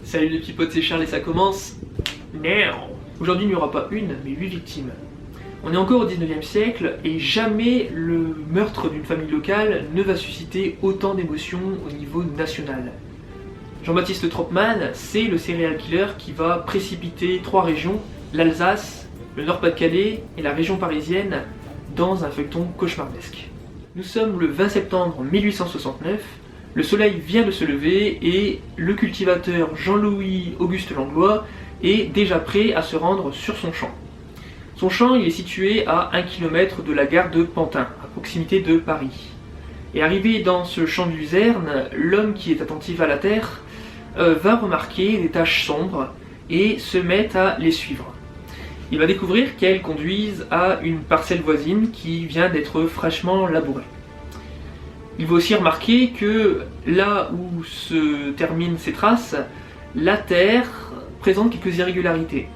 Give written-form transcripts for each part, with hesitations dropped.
Salut les petits potes, c'est Charles et ça commence now. Aujourd'hui il n'y aura pas une, mais 8 victimes. On est encore au 19e siècle et jamais le meurtre d'une famille locale ne va susciter autant d'émotions au niveau national. Jean-Baptiste Tropman, c'est le serial killer qui va précipiter 3 régions, l'Alsace, le Nord-Pas-de-Calais et la région parisienne, dans un feuilleton cauchemardesque. Nous sommes le 20 septembre 1869, le soleil vient de se lever et le cultivateur Jean-Louis Auguste Langlois est déjà prêt à se rendre sur son champ. Son champ il est situé à 1 km de la gare de Pantin, à proximité de Paris. Et arrivé dans ce champ de luzerne, l'homme qui est attentif à la terre va remarquer des taches sombres et se met à les suivre. Il va découvrir qu'elles conduisent à une parcelle voisine qui vient d'être fraîchement labourée. Il va aussi remarquer que là où se terminent ces traces, la terre présente quelques irrégularités.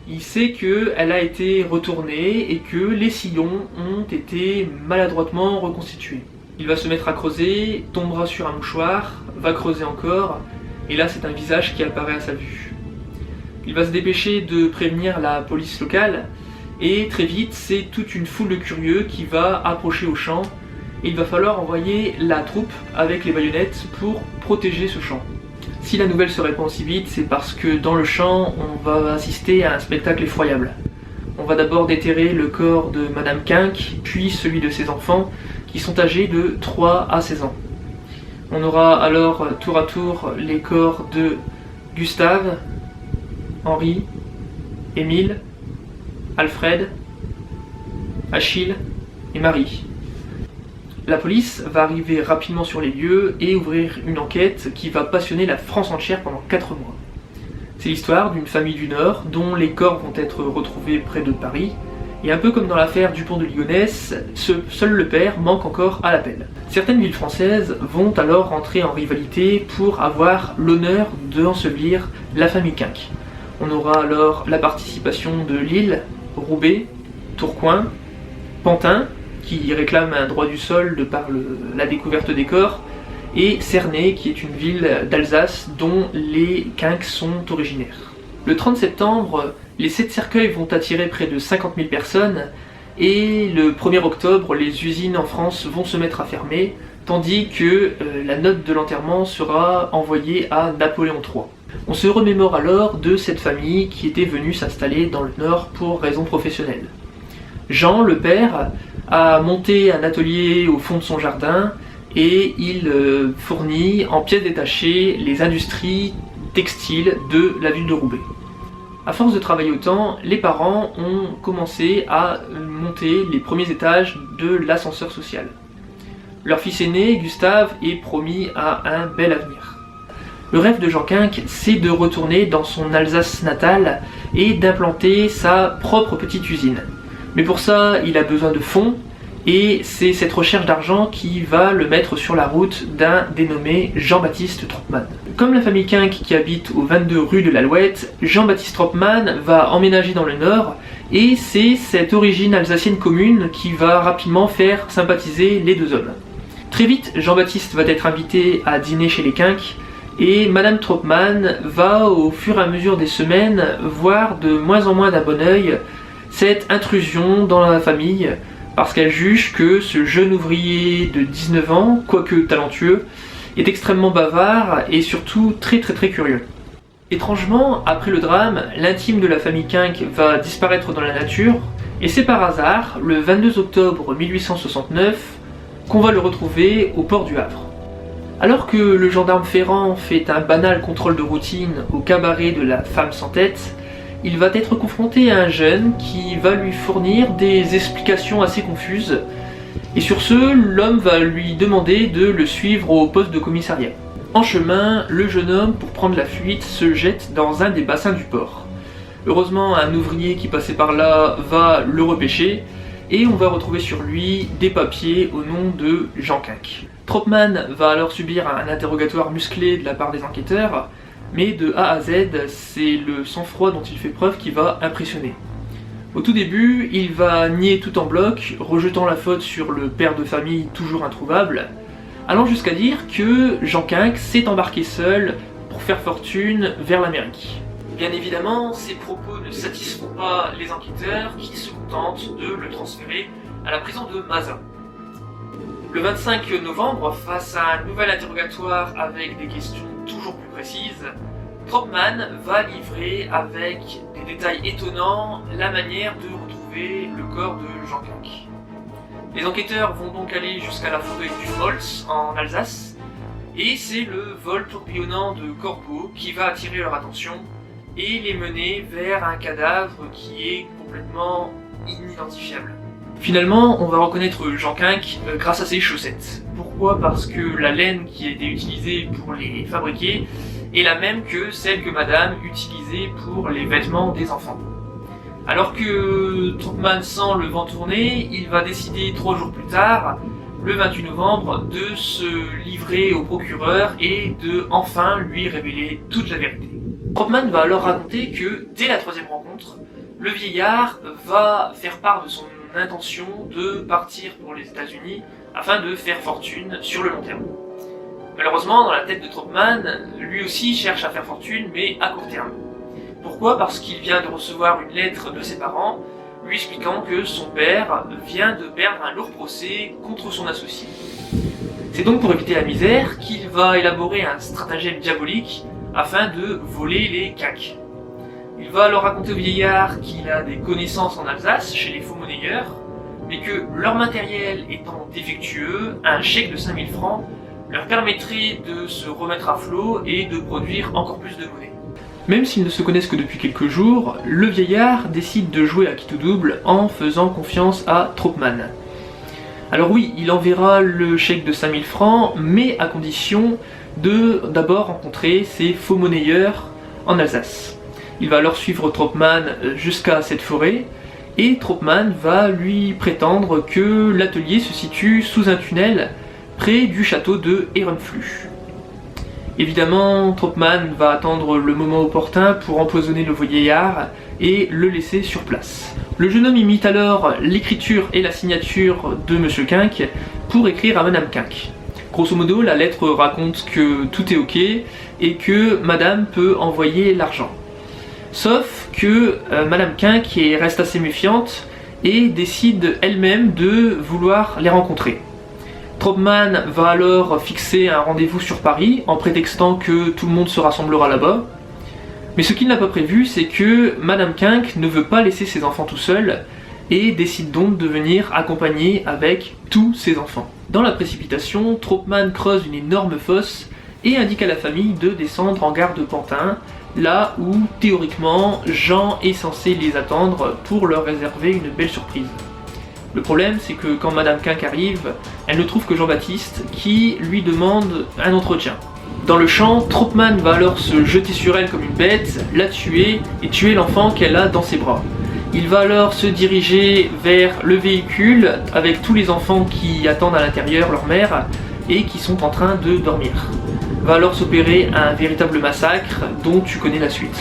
Il sait qu'elle a été retournée et que les sillons ont été maladroitement reconstitués. Il va se mettre à creuser, tombera sur un mouchoir, va creuser encore, et là c'est un visage qui apparaît à sa vue. Il va se dépêcher de prévenir la police locale, et très vite c'est toute une foule de curieux qui va approcher au champ, et il va falloir envoyer la troupe avec les baïonnettes pour protéger ce champ. Si la nouvelle se répand si vite, c'est parce que dans le champ, on va assister à un spectacle effroyable. On va d'abord déterrer le corps de Madame Quinck, puis celui de ses enfants, qui sont âgés de 3 à 16 ans. On aura alors tour à tour les corps de Gustave, Henri, Émile, Alfred, Achille et Marie. La police va arriver rapidement sur les lieux et ouvrir une enquête qui va passionner la France entière pendant 4 mois. C'est l'histoire d'une famille du Nord dont les corps vont être retrouvés près de Paris, et un peu comme dans l'affaire Dupont de Ligonnès, seul le père manque encore à l'appel. Certaines villes françaises vont alors entrer en rivalité pour avoir l'honneur d'ensevelir la famille Quinck. On aura alors la participation de Lille, Roubaix, Tourcoing, Pantin, qui réclame un droit du sol de par la découverte des corps, et Cernay, qui est une ville d'Alsace dont les Quinck sont originaires. Le 30 septembre, les 7 cercueils vont attirer près de 50 000 personnes, et le 1er octobre, les usines en France vont se mettre à fermer, tandis que la note de l'enterrement sera envoyée à Napoléon III. On se remémore alors de cette famille qui était venue s'installer dans le Nord pour raisons professionnelles. Jean, le père, a monté un atelier au fond de son jardin et il fournit en pièces détachées les industries textiles de la ville de Roubaix. À force de travailler autant, les parents ont commencé à monter les premiers étages de l'ascenseur social. Leur fils aîné, Gustave, est promis à un bel avenir. Le rêve de Jean Quinck, c'est de retourner dans son Alsace natale et d'implanter sa propre petite usine. Mais pour ça, il a besoin de fonds, et c'est cette recherche d'argent qui va le mettre sur la route d'un dénommé Jean-Baptiste Tropman. Comme la famille Quinck qui habite au 22 rue de l'Alouette, Jean-Baptiste Tropman va emménager dans le Nord, et c'est cette origine alsacienne commune qui va rapidement faire sympathiser les deux hommes. Très vite, Jean-Baptiste va être invité à dîner chez les Quinck, et Madame Tropman va, au fur et à mesure des semaines, voir de moins en moins d'un bon œil cette intrusion dans la famille, parce qu'elle juge que ce jeune ouvrier de 19 ans, quoique talentueux, est extrêmement bavard et surtout très curieux. Étrangement, après le drame, l'intime de la famille Quinck va disparaître dans la nature, et c'est par hasard, le 22 octobre 1869, qu'on va le retrouver au port du Havre. Alors que le gendarme Ferrand fait un banal contrôle de routine au cabaret de la femme sans tête, il va être confronté à un jeune qui va lui fournir des explications assez confuses, et sur ce, l'homme va lui demander de le suivre au poste de commissariat. En chemin, le jeune homme, pour prendre la fuite, se jette dans un des bassins du port. Heureusement, un ouvrier qui passait par là va le repêcher, et on va retrouver sur lui des papiers au nom de Jean Quinck. Tropman va alors subir un interrogatoire musclé de la part des enquêteurs, mais de A à Z, c'est le sang-froid dont il fait preuve qui va impressionner. Au tout début, il va nier tout en bloc, rejetant la faute sur le père de famille toujours introuvable, allant jusqu'à dire que Jean Quinck s'est embarqué seul pour faire fortune vers l'Amérique. Bien évidemment, ces propos ne satisfont pas les enquêteurs qui se contentent de le transférer à la prison de Mazas. Le 25 novembre, face à un nouvel interrogatoire avec des questions toujours plus précises, Tropman va livrer avec des détails étonnants la manière de retrouver le corps de Jean Quinck. Les enquêteurs vont donc aller jusqu'à la forêt du Holz en Alsace, et c'est le vol tourbillonnant de corbeaux qui va attirer leur attention et les mener vers un cadavre qui est complètement inidentifiable. Finalement, on va reconnaître Jean Quinck grâce à ses chaussettes. Pourquoi ? Parce que la laine qui a été utilisée pour les fabriquer est la même que celle que Madame utilisait pour les vêtements des enfants. Alors que Tropman sent le vent tourner, il va décider 3 jours plus tard, le 28 novembre, de se livrer au procureur et de enfin lui révéler toute la vérité. Tropman va alors raconter que dès la 3e rencontre, le vieillard va faire part de son intention de partir pour les États-Unis afin de faire fortune sur le long terme. Malheureusement, dans la tête de Tropman, lui aussi cherche à faire fortune, mais à court terme. Pourquoi ? Parce qu'il vient de recevoir une lettre de ses parents lui expliquant que son père vient de perdre un lourd procès contre son associé. C'est donc pour éviter la misère qu'il va élaborer un stratagème diabolique afin de voler les Quinck. Il va alors raconter au vieillard qu'il a des connaissances en Alsace chez les faux monnayeurs, mais que leur matériel étant défectueux, un chèque de 5000 francs leur permettrait de se remettre à flot et de produire encore plus de monnaie. Même s'ils ne se connaissent que depuis quelques jours, le vieillard décide de jouer à qui tout double en faisant confiance à Tropman. Alors oui, il enverra le chèque de 5000 francs, mais à condition de d'abord rencontrer ces faux monnayeurs en Alsace. Il va alors suivre Tropman jusqu'à cette forêt, et Tropman va lui prétendre que l'atelier se situe sous un tunnel près du château de Ehrenflüh. Évidemment, Tropman va attendre le moment opportun pour empoisonner le vieillard et le laisser sur place. Le jeune homme imite alors l'écriture et la signature de Monsieur Quinck pour écrire à Madame Quinck. Grosso modo, la lettre raconte que tout est ok et que Madame peut envoyer l'argent. Sauf que Madame Quinck reste assez méfiante et décide elle-même de vouloir les rencontrer. Tropman va alors fixer un rendez-vous sur Paris en prétextant que tout le monde se rassemblera là-bas. Mais ce qu'il n'a pas prévu, c'est que Madame Quinck ne veut pas laisser ses enfants tout seuls et décide donc de venir accompagner avec tous ses enfants. Dans la précipitation, Tropman creuse une énorme fosse et indique à la famille de descendre en gare de Pantin, là où, théoriquement, Jean est censé les attendre pour leur réserver une belle surprise. Le problème, c'est que quand Madame Quinck arrive, elle ne trouve que Jean-Baptiste, qui lui demande un entretien. Dans le champ, Tropman va alors se jeter sur elle comme une bête, la tuer et tuer l'enfant qu'elle a dans ses bras. Il va alors se diriger vers le véhicule avec tous les enfants qui attendent à l'intérieur leur mère et qui sont en train de dormir. Va alors s'opérer un véritable massacre dont tu connais la suite.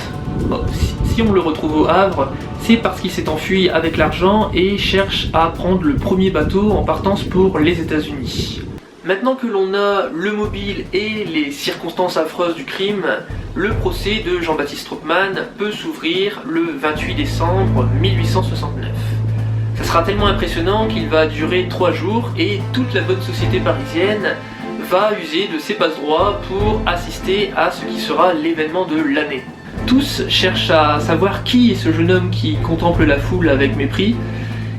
Bon, si on le retrouve au Havre, c'est parce qu'il s'est enfui avec l'argent et cherche à prendre le premier bateau en partance pour les États-Unis. Maintenant que l'on a le mobile et les circonstances affreuses du crime, le procès de Jean-Baptiste Tropman peut s'ouvrir le 28 décembre 1869. Ça sera tellement impressionnant qu'il va durer 3 jours et toute la bonne société parisienne va user de ses passe-droits pour assister à ce qui sera l'événement de l'année. Tous cherchent à savoir qui est ce jeune homme qui contemple la foule avec mépris,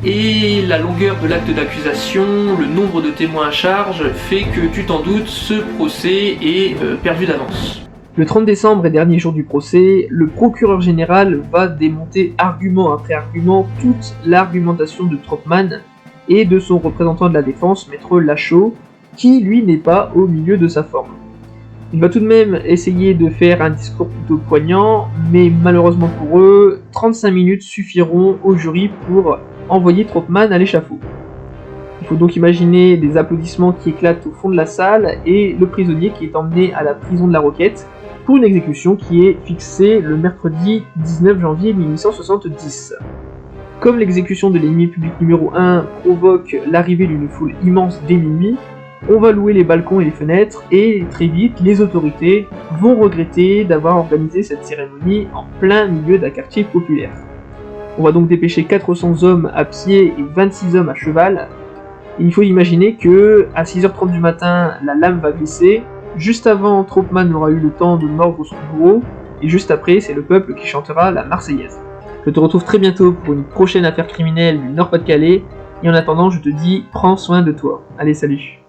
et la longueur de l'acte d'accusation, le nombre de témoins à charge, fait que tu t'en doutes, ce procès est perdu d'avance. Le 30 décembre et dernier jour du procès, le procureur général va démonter argument après argument toute l'argumentation de Tropman et de son représentant de la défense, maître Lachaud, qui lui n'est pas au milieu de sa forme. Il va tout de même essayer de faire un discours plutôt poignant, mais malheureusement pour eux, 35 minutes suffiront au jury pour envoyer Tropman à l'échafaud. Il faut donc imaginer des applaudissements qui éclatent au fond de la salle et le prisonnier qui est emmené à la prison de la Roquette pour une exécution qui est fixée le mercredi 19 janvier 1870. Comme l'exécution de l'ennemi public numéro 1 provoque l'arrivée d'une foule immense dès minuit, on va louer les balcons et les fenêtres, et très vite, les autorités vont regretter d'avoir organisé cette cérémonie en plein milieu d'un quartier populaire. On va donc dépêcher 400 hommes à pied et 26 hommes à cheval. Et il faut imaginer que à 6h30 du matin, la lame va glisser. Juste avant, Troppmann aura eu le temps de mordre son bourreau. Et juste après, c'est le peuple qui chantera la Marseillaise. Je te retrouve très bientôt pour une prochaine affaire criminelle du Nord-Pas-de-Calais. Et en attendant, je te dis, prends soin de toi. Allez, salut!